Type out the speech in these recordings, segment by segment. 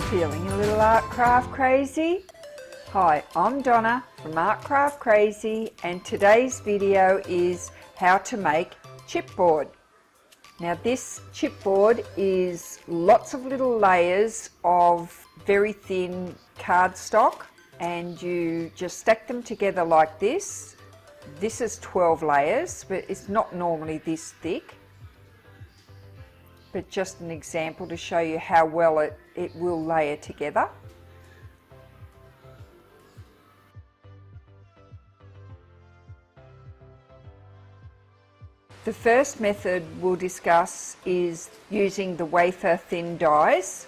Feeling a little art craft crazy? Hi, I'm Donna from Art Craft Crazy, and today's video is how to make chipboard. Now this chipboard is lots of little layers of very thin cardstock, and you just stack them together like this. This is 12 layers, but it's not normally this thick. But just an example to show you how well it will layer together. The first method we'll discuss is using the wafer thin dies.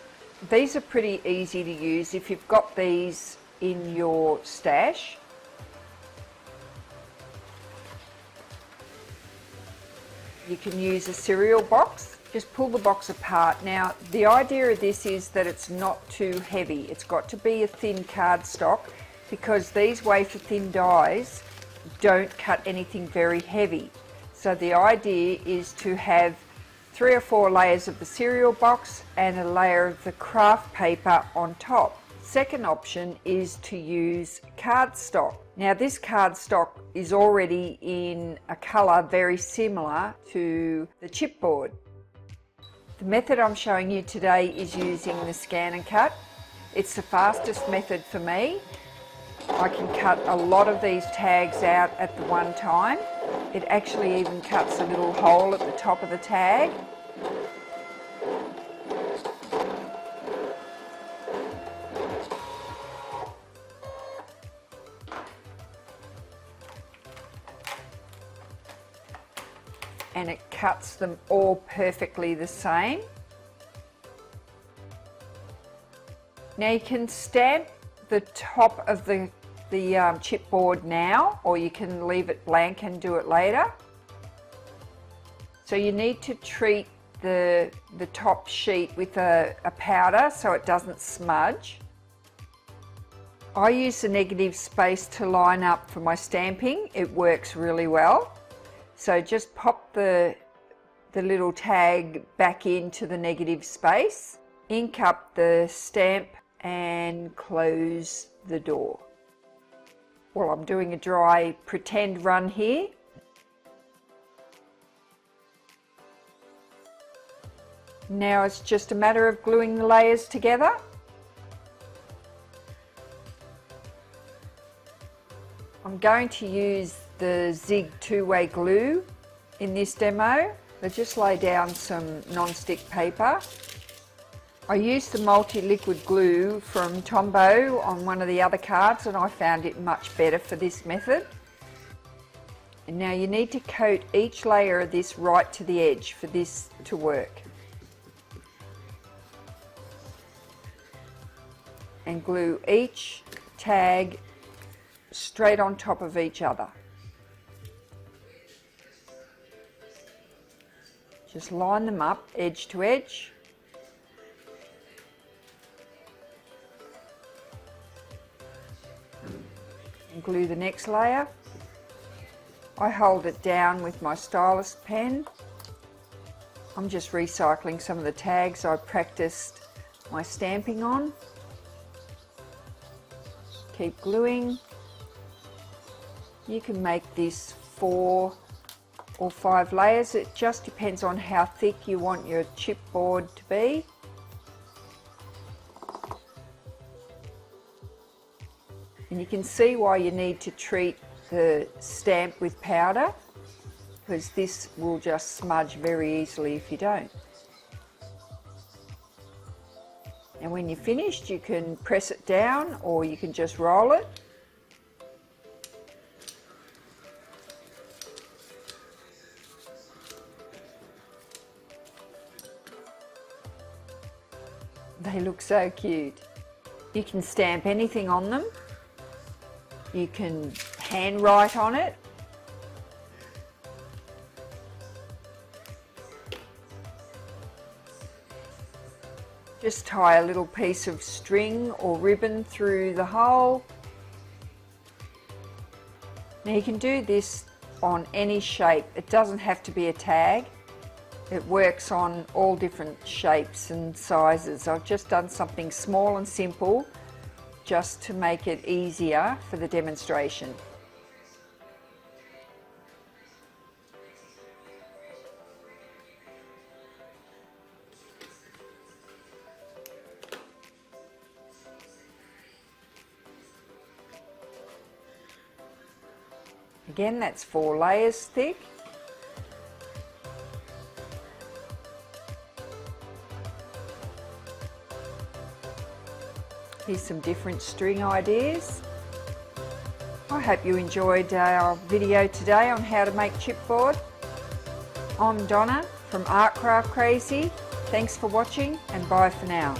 These are pretty easy to use if you've got these in your stash. You can use a cereal box. Just pull the box apart. Now the idea of this is that it's not too heavy. It's got to be a thin cardstock because these wafer thin dies don't cut anything very heavy. So the idea is to have 3 or 4 layers of the cereal box and a layer of the craft paper on top. Second option is to use cardstock. Now this cardstock is already in a colour very similar to the chipboard. The method I'm showing you today is using the ScanNcut. It's the fastest method for me. I can cut a lot of these tags out at the one time. It actually even cuts a little hole at the top of the tag. And it cuts them all perfectly the same. Now you can stamp the top of the chipboard now, or you can leave it blank and do it later. So you need to treat the top sheet with a powder so it doesn't smudge. I use the negative space to line up for my stamping. It works really well. So just pop the little tag back into the negative space, ink up the stamp and close the door. Well, I'm doing a dry pretend run here. Now it's just a matter of gluing the layers together. I'm going to use the Zig two-way glue in this demo. I just lay down some non-stick paper. I used the multi-liquid glue from Tombow on one of the other cards and I found it much better for this method. And now you need to coat each layer of this right to the edge for this to work. And glue each tag straight on top of each other. Just line them up edge to edge. And glue the next layer. I hold it down with my stylus pen. I'm just recycling some of the tags I practiced my stamping on. Keep gluing. You can make this 4 or 5 layers. It just depends on how thick you want your chipboard to be. And you can see why you need to treat the stamp with powder, because this will just smudge very easily if you don't. And when you're finished, you can press it down or you can just roll it. They look so cute. You can stamp anything on them. You can handwrite on it. Just tie a little piece of string or ribbon through the hole. Now you can do this on any shape. It doesn't have to be a tag. It works on all different shapes and sizes. I've just done something small and simple just to make it easier for the demonstration. Again, that's 4 layers thick. Here's some different string ideas. I hope you enjoyed our video today on how to make chipboard. I'm Donna from Art Craft Crazy. Thanks for watching and bye for now.